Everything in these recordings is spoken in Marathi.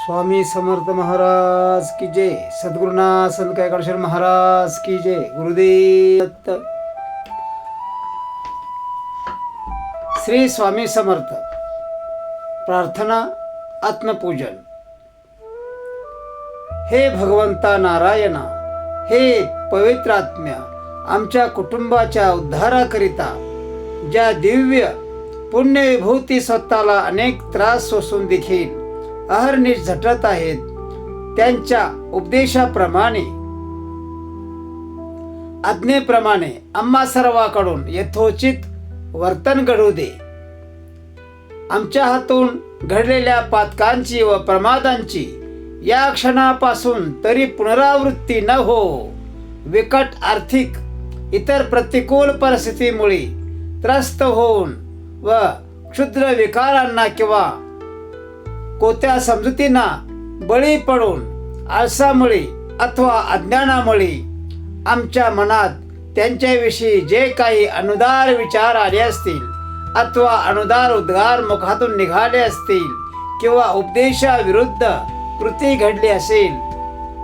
स्वामी समर्थ महाराज की जय. सद्गुरुनाथ संत कैकाळेश्वर महाराज की जय. गुरुदेव दत्त. श्री स्वामी समर्थ. प्रार्थना आत्मपूजन. हे भगवंता नारायणा, हे पवित्र आत्म्या, आमच्या कुटुंबाच्या उद्धाराकरिता ज्या दिव्य पुण्य विभूती स्वतःला अनेक त्रास सोसून देखील अहर्निश झटत आहेत, त्यांच्या उपदेशाप्रमाणे आज्ञेप्रमाणे आम्हा सर्वांकडून यथोचित वर्तन घडू दे. आमच्या हातून घडलेल्या पातकांची व प्रमादांची या क्षणापासून तरी पुनरावृत्ती न हो. विकट आर्थिक इतर प्रतिकूल परिस्थितीमुळे त्रस्त होऊन व क्षुद्र विकारांना किंवा कोत्या समजुतींना बळी पडून आळसामुळे अथवा अज्ञानामुळे आमच्या मनात त्यांच्याविषयी जे काही अनुदार विचार आले असतील अथवा अनुदार उद्गार मुखातून निघाले असतील किंवा उपदेशाविरुद्ध कृती घडली असेल,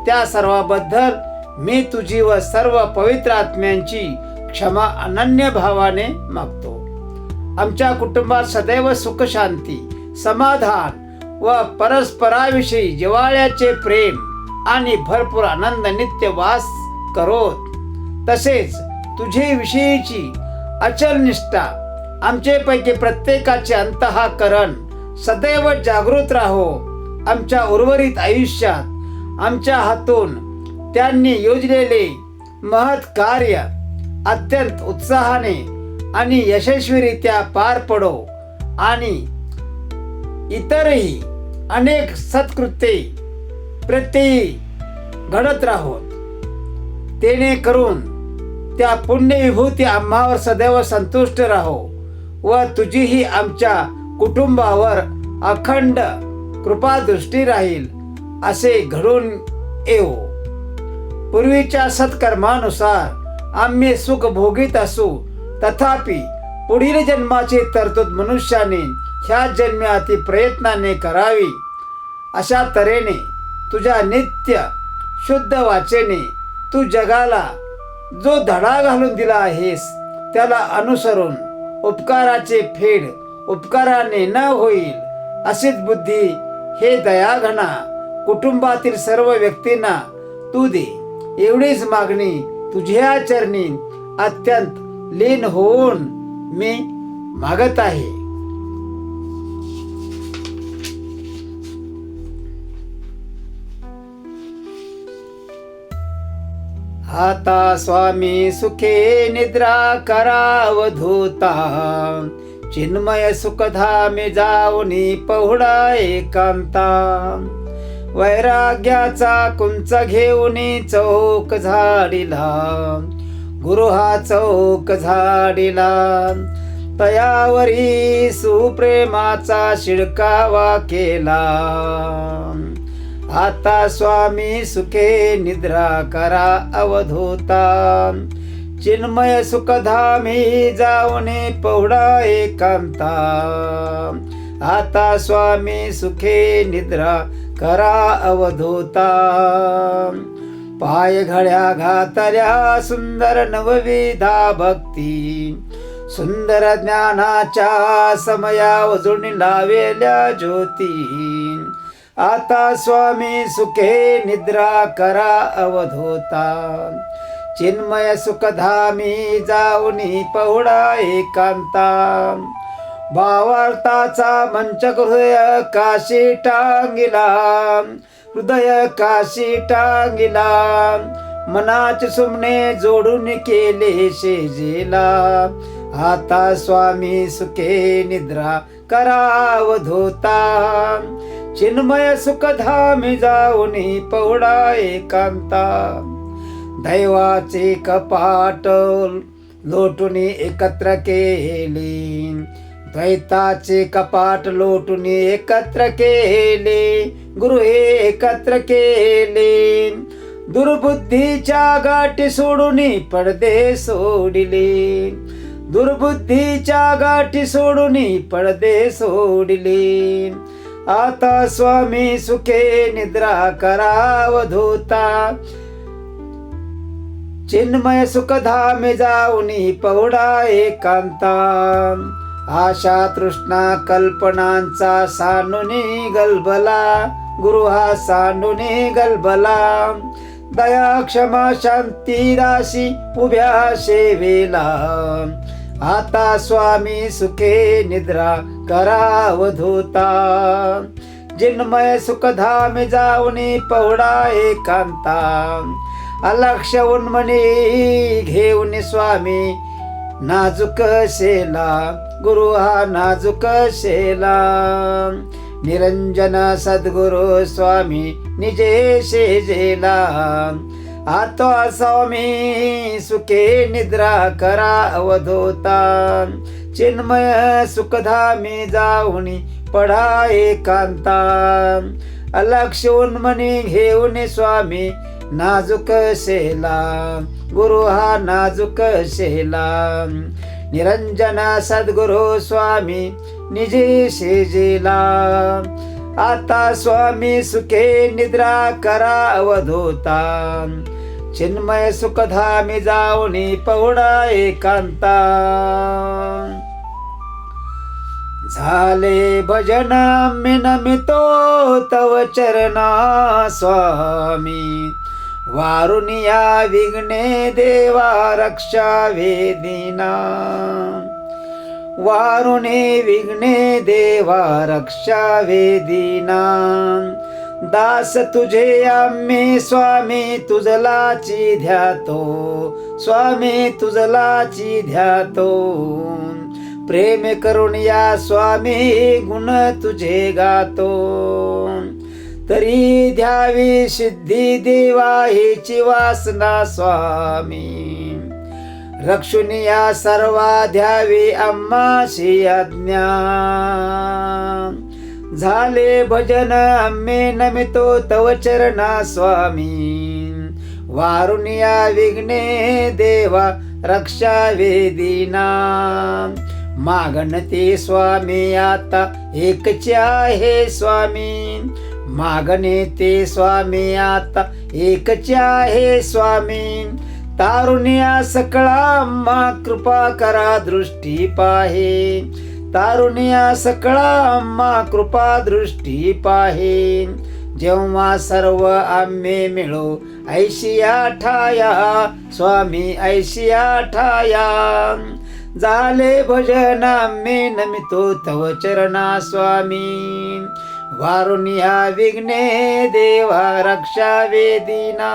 त्या सर्वाबद्दल मी तुझी व सर्व पवित्र आत्म्यांची क्षमा अनन्य भावाने मागतो. आमच्या कुटुंबात सदैव सुख शांती समाधान व परस्पराविषयी जिव्हाळ्याचे प्रेम आणि भरपूर आनंद नित्य वास करोत. तसेच तुझे विषयीची अचल निष्ठा आमचेपैकी प्रत्येकाचे अंतःकरण सदैव जागृत राहो. आमच्या उर्वरित आयुष्यात आमच्या हातून त्यांनी योजलेले महत् कार्य अत्यंत उत्साहाने आणि यशस्वीरित्या पार पडो आणि इतरही अनेक सत्कृत्ये प्रत्ययी घडत राहोत. तेने करून त्या पुण्यविभूती आम्हावर सदैव संतुष्ट राहो व तुझीही आमच्या कुटुंबावर अखंड कृपादृष्टी राहील असे घडून येवो. पूर्वीच्या सत्कर्मानुसार आम्ही सुख भोगीत असू, तथापि पुढील जन्माची तरतूद मनुष्याने ह्या जन्मी अति प्रयत्नाने करावी. अशा तऱ्हेने तुझ्या नित्य शुद्ध वाचेने तू जगाला जो धडा घालून दिला आहेस, त्याला अनुसरून उपकाराचे फेड उपकाराने न होईल अशीच बुद्धी हे दयाघना कुटुंबातील सर्व व्यक्तींना तू दे. एवढीच मागणी तुझ्या चरणी अत्यंत लीन होऊन मी मागत आहे. आता स्वामी सुखे निद्रा करावधूता, चिन्मय सुखधामे जाऊनी पहुडा एकांता. वैराग्याचा कुंच घेऊनी चौक झाडिला, गुरु हा चौक झाडिला. तयावरी सुप्रेमाचा शिडकावा केला. आता स्वामी सुखे निद्रा करा अवधूता, चिन्मय सुखधामी जाऊने पहुडा एकांता. आता स्वामी सुखे निद्रा करा अवधूता. पाय घड्या घातल्या सुंदर नवविधा भक्ती, सुंदर ज्ञानाच्या समया वजुन लावेल्या ज्योती. आता स्वामी सुखे निद्रा करा अवधूता, चिन्मय सुखधामी जाऊनी पहुडा एकांता. भावार्थाचा मंच हृदय काशी टांगिला, हृदय काशी टांगिला. मनाचे सुमने जोडून केले शेजेला. आता स्वामी सुखे निद्रा करा अवधूता, चिन्मय सुखधामी जाऊनी पहुडा एकांता. दैवाचे कपाट लोटून एकत्र केले, द्वैताचे कपाट लोटून एकत्र केले. गुरु हे एकत्र केले. दुर्बुद्धीच्या गाठी सोडून पडदे सोडिले, दुर्बुद्धीच्या गाठी सोडून पडदे सोडिले. आता स्वामी सुखे निद्रा करावधूता चिन्मय सुखधामे जाऊनी पवडा एकांता आशा तृष्णा कल्पनांचा सांडूनी गलबला गुरु हा सांडूनी गलबला दया क्षमा शांती दासी उभ्या सेवेला आता स्वामी सुखे निद्रा करावधूता जिन्मय सुखधामे जाऊनी पवडा एकांता अलक्ष उन्मनी घेऊन स्वामी नाजूक शेला गुरु हा नाजूक शेला निरंजन सद्गुरु स्वामी निजे शेजेला आता स्वामी सुखे निद्रा करा अवधूता चिन्मय सुखधामी जाऊनी पडा एकांता अलक्ष उन्मनी घेऊन स्वामी नाजूक शेला गुरु हा नाजूक शेला निरंजन सद्गुरु स्वामी निजे शेजेला आता स्वामी सुखे निद्रा करा अवधूता चिन्मय सुखधामी जाऊनी पवडा एकांता झाले भजन मी नमितो तव चरणा स्वामी वारुनिया विघ्ने देवा रक्षा वेदिना वारुणे विघ्ने देवा रक्षा वेदिना दास तुझे आम्ही स्वामी तुझलाची ध्यातो स्वामी तुझलाची ध्यातो प्रेम करून या स्वामी गुण तुझे गातो तरी द्यावी सिद्धी देवा हेची वासना स्वामी रक्षुन या सर्वा द्यावी आम्हाशी आज्ञा झाले भजन आम्ही नमितो तव चरणा स्वामी वारुनिया विघ्ने देवा रक्षा वेदिना मागणते स्वामी आता एकचे आहे स्वामी मागणे ते स्वामी आता एकचे आहे स्वामी तारुण्या सकळा आम्हा कृपा करा दृष्टी पाहे तारुण्या सकळा आम्हा कृपा दृष्टी पाहे जेव्हा सर्व आम्ही मिळो ऐशिया ठाया स्वामी ऐशिया ठाया झाले भजन आम्ही नमितो तव चरणा स्वामी वारुनिया विघ्ने देवा रक्षा वेदिना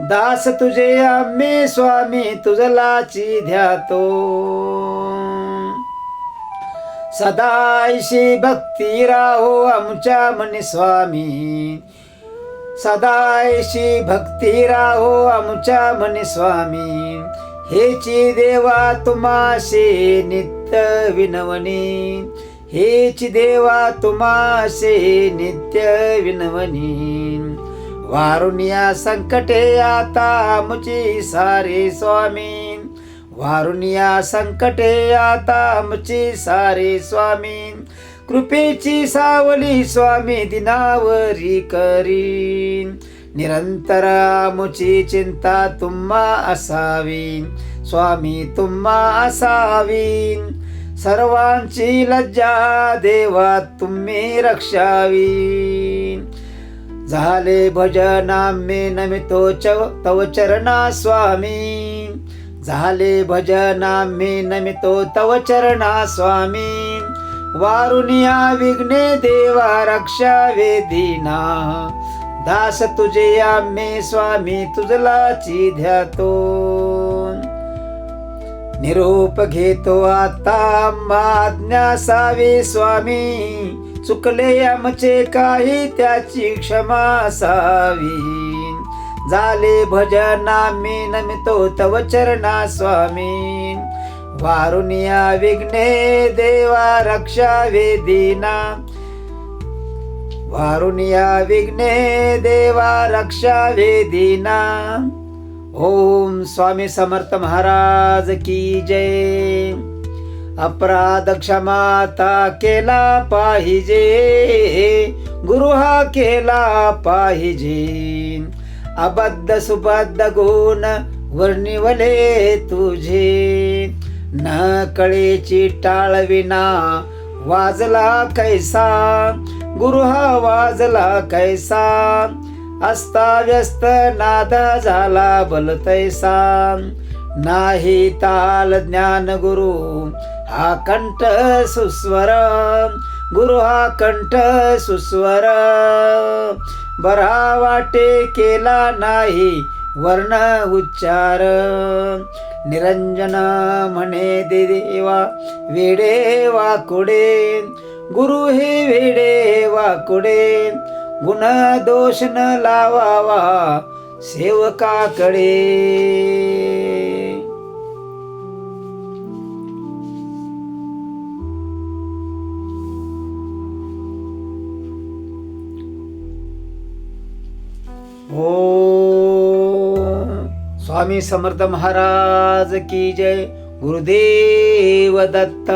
दास तुझे आम्ही स्वामी तुझलाची ध्यातो सदाईशी भक्ती राहो आमच्या मनी स्वामी सदाईशी भक्ती राहो आमच्या मनी स्वामी हेची देवा तुम्हाशे नित्य विनवणी हेची देवा तुम्हाशे नित्य विनवणी वारुनिया संकटे आता आमची सारे स्वामी वारुनिया संकटे आता आमची सारे स्वामी कृपेची सावली स्वामी दिनावरी करी निरंतर आमची चिंता तुम्हा असावी स्वामी तुम्हा असावी सर्वांची लज्जा देवा तुम्ही रक्षावी झाले भजन आम्ही नमितो तव चरणा स्वामी झाले भजन आम्ही नमितो तव चरणा स्वामी वारुनिया विघ्ने देवा रक्षा वेदिना दास तुझे आम्ही स्वामी तुझलाची ध्यातो निरोप घेतो आता आज्ञा सावी स्वामी चुकले आमचे काही त्याची क्षमा असावी झाले भजन आम्ही नमितो तव चरणा स्वामी वारुनिया विघ्ने देवा रक्षा वेदिना वारुनिया विघ्ने देवा रक्षा वेदिना ओम स्वामी समर्थ महाराज की जय. अपराध क्षमाता केला पाहिजे, गुरु हा केला पाहिजे. अबद्ध सुबद्ध गुण वर्णिवले तुझे, न कळेची टाळविना वाजला कैसा, गुरु हा वाजला कैसा. अस्ताव्यस्त नाद झाला बलतैसा, नाही ताल ज्ञान गुरु हा कंठ सुस्वर, गुरु हा कंठ सुस्वर. बरा वाटे केला नाही वर्ण उच्चार, निरंजन म्हणे देवा वेडे वाकुडे, गुरु हे वेडे वाकुडे. गुण दोष न लावावा सेवकाकडे. स्वामी समर्थ महाराज की जय. गुरुदेव दत्त.